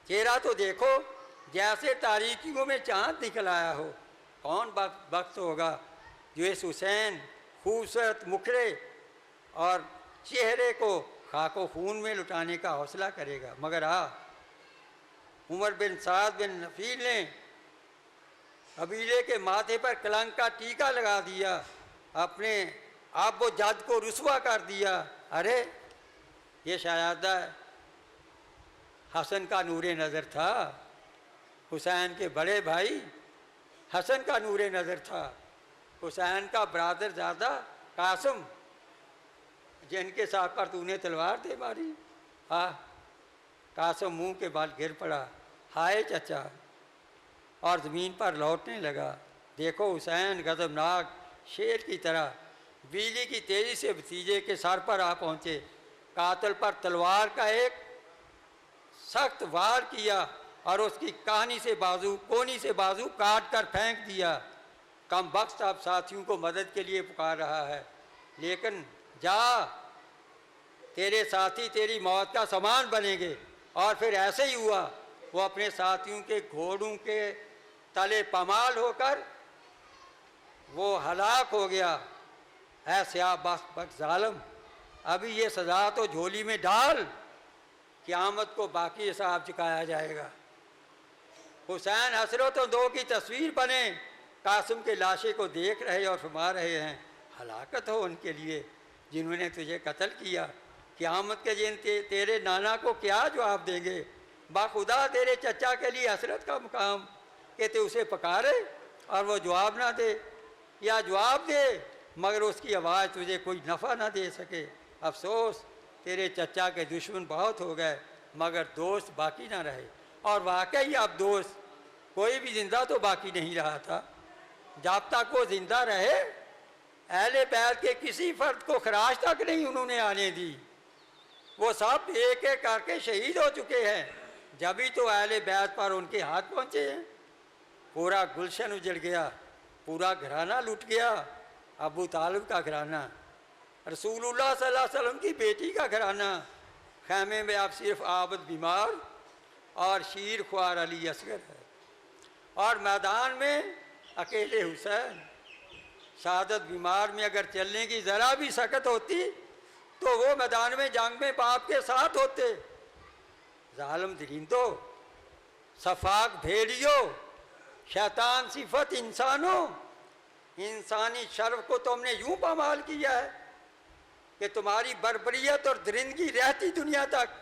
Speaker 1: چہرہ تو دیکھو جیسے تاریکیوں میں چاند نکل آیا ہو۔ کون وقت ہوگا جو اس حسین خوبصورت مکھڑے اور چہرے کو خاک و خون میں لٹانے کا حوصلہ کرے گا؟ مگر عمر بن سعد بن نفیل نے قبیلے کے ماتھے پر کلنک کا ٹیکا لگا دیا، اپنے اب و جد کو رسوا کر دیا۔ ارے یہ شاید حسن کا نور نظر تھا، حسین کے بڑے بھائی حسن کا نور نظر تھا، حسین کا برادر زادہ قاسم، جن کے ساتھ پر تو نے تلوار دے ماری۔ قاسم منہ کے بال گر پڑا، ہائے چچا، اور زمین پر لوٹنے لگا۔ دیکھو حسین غضبناک شیر کی طرح بجلی کی تیزی سے بھتیجے کے سر پر آ پہنچے۔ قاتل پر تلوار کا ایک سخت وار کیا اور اس کی کونی سے بازو کاٹ کر پھینک دیا۔ کم بخت اب ساتھیوں کو مدد کے لیے پکار رہا ہے، لیکن جا، تیرے ساتھی تیری موت کا سامان بنیں گے۔ اور پھر ایسے ہی ہوا، وہ اپنے ساتھیوں کے گھوڑوں کے تلے پامال ہو کر وہ ہلاک ہو گیا۔ اے سیاہ بخت ظالم، ابھی یہ سزا تو جھولی میں ڈال، قیامت کو باقی حساب چکایا جائے گا۔ حسین حسرتوں دو کی تصویر بنے، قاسم کے لاشے کو دیکھ رہے اور فرما رہے ہیں ہلاکت ہو ان کے لیے جنہوں نے تجھے قتل کیا۔ قیامت کے دن تیرے نانا کو کیا جواب دیں گے؟ باخدا تیرے چچا کے لیے حسرت کا مقام کہ تو اسے پکارے اور وہ جواب نہ دے، یا جواب دے مگر اس کی آواز تجھے کوئی نفع نہ دے سکے۔ افسوس تیرے چچا کے دشمن بہت ہو گئے مگر دوست باقی نہ رہے۔ اور واقعی اب دوست کوئی بھی زندہ تو باقی نہیں رہا تھا۔ جب تک وہ زندہ رہے اہل بیت کے کسی فرد کو خراش تک نہیں انہوں نے آنے دی، وہ سب ایک ایک کر کے شہید ہو چکے ہیں، جبھی تو اہل بیت پر ان کے ہاتھ پہنچے ہیں۔ پورا گلشن اجڑ گیا، پورا گھرانہ لٹ گیا، ابو طالب کا گھرانہ، رسول اللہ صلی اللہ علیہ وسلم کی بیٹی کا گھرانہ۔ خیمے میں اب صرف عابد بیمار اور شیر خوار علی اصغر ہے، اور میدان میں اکیلے حسین۔ شہادت بیمار میں اگر چلنے کی ذرا بھی سکت ہوتی تو وہ میدان میں جنگ میں باپ کے ساتھ ہوتے۔ ظالم درندوں، صفاق بھیڑیوں، شیطان صفت انسانوں، انسانی شرف کو تم نے یوں پامال کیا ہے کہ تمہاری بربریت اور درندگی رہتی دنیا تک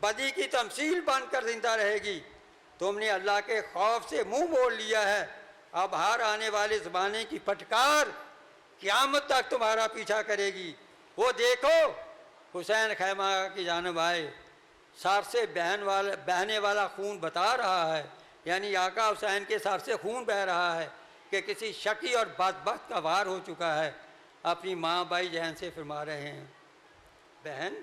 Speaker 1: بدی کی تمثیل بن کر زندہ رہے گی۔ تم نے اللہ کے خوف سے منہ موڑ لیا ہے، اب ہر آنے والے زمانے کی پھٹکار قیامت تک تمہارا پیچھا کرے گی۔ وہ دیکھو حسین خیمہ کی جانب آئے، سر سے بہنے والا خون بتا رہا ہے، یعنی آقا حسین کے سر سے خون بہہ رہا ہے کہ کسی شقی اور بدبخت کا وار ہو چکا ہے۔ اپنی ماں بائی جہن سے فرما رہے ہیں بہن،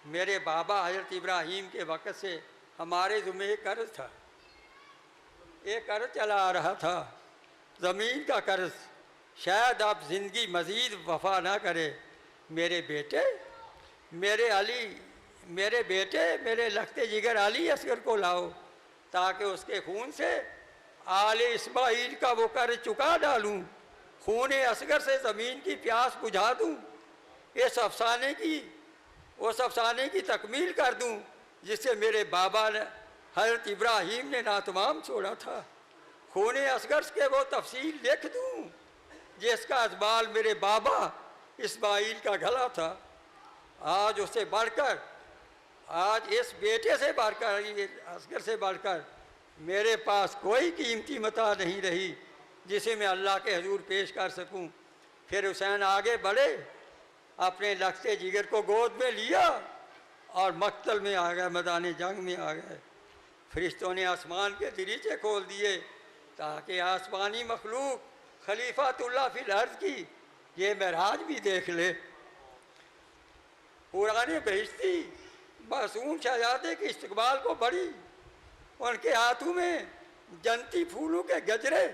Speaker 1: میرے بابا حضرت ابراہیم کے وقت سے ہمارے ذمہ ایک قرض تھا، ایک قرض چلا آ رہا تھا، زمین کا قرض، شاید اب زندگی مزید وفا نہ کرے۔ میرے بیٹے، میرے علی، میرے بیٹے، میرے لخت جگر علی اصغر کو لاؤ تاکہ اس کے خون سے آل اسماعیل کا وہ قرض چکا ڈالوں، خون اصغر سے زمین کی پیاس بجھا دوں، اس افسانے کی تکمیل کر دوں جس سے میرے بابا نے حضرت ابراہیم نے ناتمام چھوڑا تھا۔ خون اصغر کے وہ تفصیل لکھ دوں جس کا ازبال میرے بابا اسماعیل کا گلا تھا۔ آج اس سے بڑھ کر، آج اس بیٹے سے بڑھ کر، اصغر سے بڑھ کر میرے پاس کوئی قیمتی متاع نہیں رہی جسے میں اللہ کے حضور پیش کر سکوں۔ پھر حسین آگے بڑھے، اپنے لخت جگر کو گود میں لیا اور مقتل میں آ گئے، میدان جنگ میں آ گئے۔ فرشتوں نے آسمان کے دریچے کھول دیے تاکہ آسمانی مخلوق خلیفۃ اللہ فی الارض کی یہ معراج بھی دیکھ لے۔ پرانے بہشتی معصوم شہزادے کے استقبال کو بڑھی، ان کے ہاتھوں میں جنتی پھولوں کے گجرے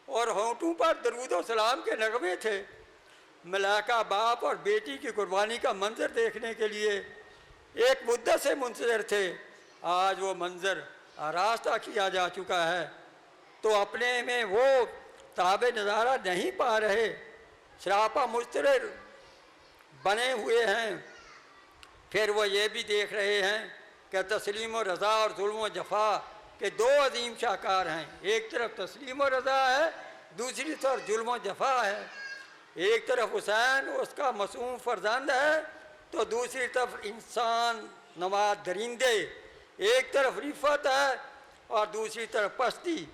Speaker 1: اور ہونٹوں پر درود و سلام کے نغمے تھے۔ ملائکہ باپ اور بیٹی کی قربانی کا منظر دیکھنے کے لیے ایک مدت سے منتظر تھے۔ آج وہ منظر آراستہ کیا جا چکا ہے تو اپنے میں وہ تاب نظارہ نہیں پا رہے، سراپا مضطرب بنے ہوئے ہیں۔ پھر وہ یہ بھی دیکھ رہے ہیں کہ تسلیم و رضا اور ظلم و جفا کے دو عظیم شاہکار ہیں، ایک طرف تسلیم و رضا ہے، دوسری طرف ظلم و جفا ہے۔ ایک طرف حسین اس کا معصوم فرزند ہے تو دوسری طرف انسان نماد درندے، ایک طرف رفت ہے اور دوسری طرف پستی،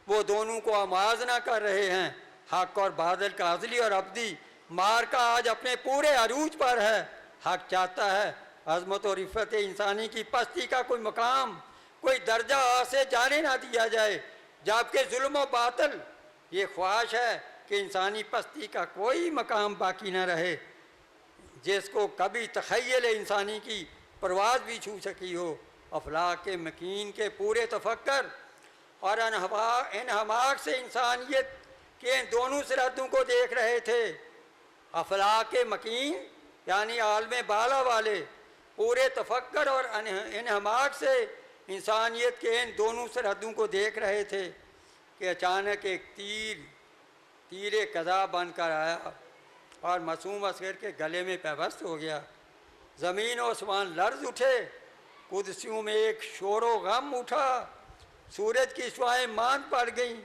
Speaker 1: وہ دونوں کو آمازنہ کر رہے ہیں۔ حق اور باطل کا ازلی اور ابدی مارکا آج اپنے پورے عروج پر ہے۔ حق چاہتا ہے عظمت و رفت انسانی کی پستی کا کوئی مقام، کوئی درجہ سے جانے نہ دیا جائے، جبکہ ظلم و باطل یہ خواہش ہے کہ انسانی پستی کا کوئی مقام باقی نہ رہے، جس کو کبھی تخیل انسانی کی پرواز بھی چھو سکی ہو۔ افلاک کے مکین کے پورے تفکر اور انہماک سے انسانیت کے ان دونوں سرحدوں کو دیکھ رہے تھے۔ افلاک کے مکین یعنی عالم بالا والے پورے تفکر اور انہماک سے انسانیت کے ان دونوں سرحدوں کو دیکھ رہے تھے کہ اچانک ایک تیر قضا بن کر آیا اور معصوم اصغر کے گلے میں پیوست ہو گیا۔ زمین و آسمان لرز اٹھے، قدسیوں میں ایک شور و غم اٹھا، سورج کی شعاعیں ماند پڑ گئیں،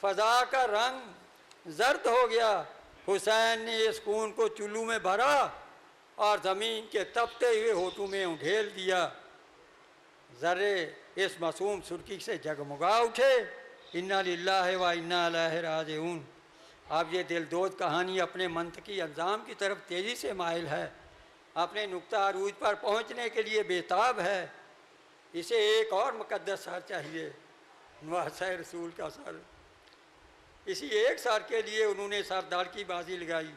Speaker 1: فضا کا رنگ زرد ہو گیا۔ حسین نے اس خون کو چلو میں بھرا اور زمین کے تپتے ہوئے ہونٹوں میں انڈھیل دیا۔ ذرے اس معصوم سرخی سے جگمگا اٹھے۔ انا للہ و انا الیہ راجعون۔ اب یہ دلدوز کہانی اپنے منطقی انجام کی طرف تیزی سے مائل ہے، اپنے نقطہ عروج پر پہنچنے کے لیے بےتاب ہے۔ اسے ایک اور مقدس سر چاہیے، نواسہ رسول کا سر۔ اسی ایک سر کے لیے انہوں نے سردار کی بازی لگائی،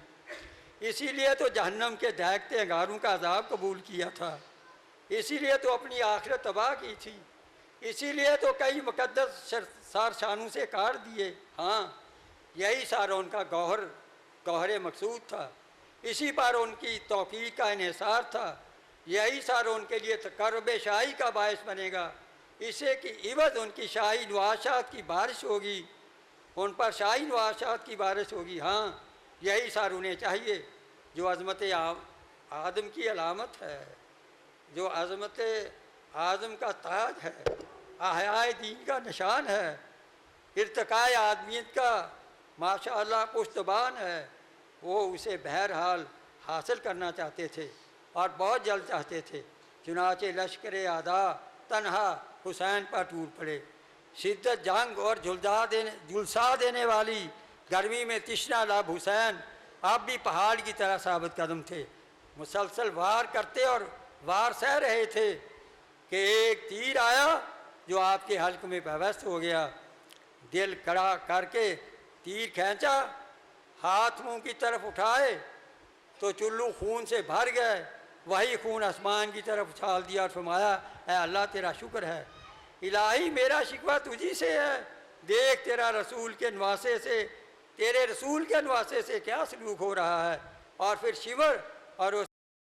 Speaker 1: اسی لیے تو جہنم کے دہکتے انگاروں کا عذاب قبول کیا تھا، اسی لیے تو اپنی آخرت تباہ کی تھی، اسی لیے تو کئی مقدس سر شانوں سے کاٹ دیے۔ ہاں، یہی سر ان کا گوہر مقصود تھا، اسی پر ان کی توفیق کا انحصار تھا، یہی سر ان کے لیے تقرب شاہی کا باعث بنے گا، اسے کی عوض ان کی شاہی نواشات کی بارش ہوگی، ان پر شاہی نواشات کی بارش ہوگی۔ ہاں، یہی سر انہیں چاہیے جو عظمت آدم کی علامت ہے، جو عظمت اعظم کا تاج ہے، احیاء دین کا نشان ہے، ارتقاء آدمیت کا ماشاءاللہ پشتبان ہے۔ وہ اسے بہرحال حاصل کرنا چاہتے تھے اور بہت جلد چاہتے تھے، چنانچہ لشکر اعداء تنہا حسین پر ٹوٹ پڑے۔ شدت جنگ اور جھلسا دینے والی گرمی میں تشنہ لب حسین اب بھی پہاڑ کی طرح ثابت قدم تھے، مسلسل وار کرتے اور وار سہ رہے تھے کہ ایک تیر آیا جو آپ کے حلق میں پیوست ہو گیا۔ دل کڑا کر کے تیر کھینچا، ہاتھ منہ کی طرف اٹھائے تو چلو خون سے بھر گئے۔ وہی خون آسمان کی طرف اچھال دیا اور فرمایا، اے اللہ تیرا شکر ہے، الہی میرا شکوہ تجھی سے ہے، دیکھ تیرے رسول کے نواسے سے کیا سلوک ہو رہا ہے۔ اور پھر شیور اور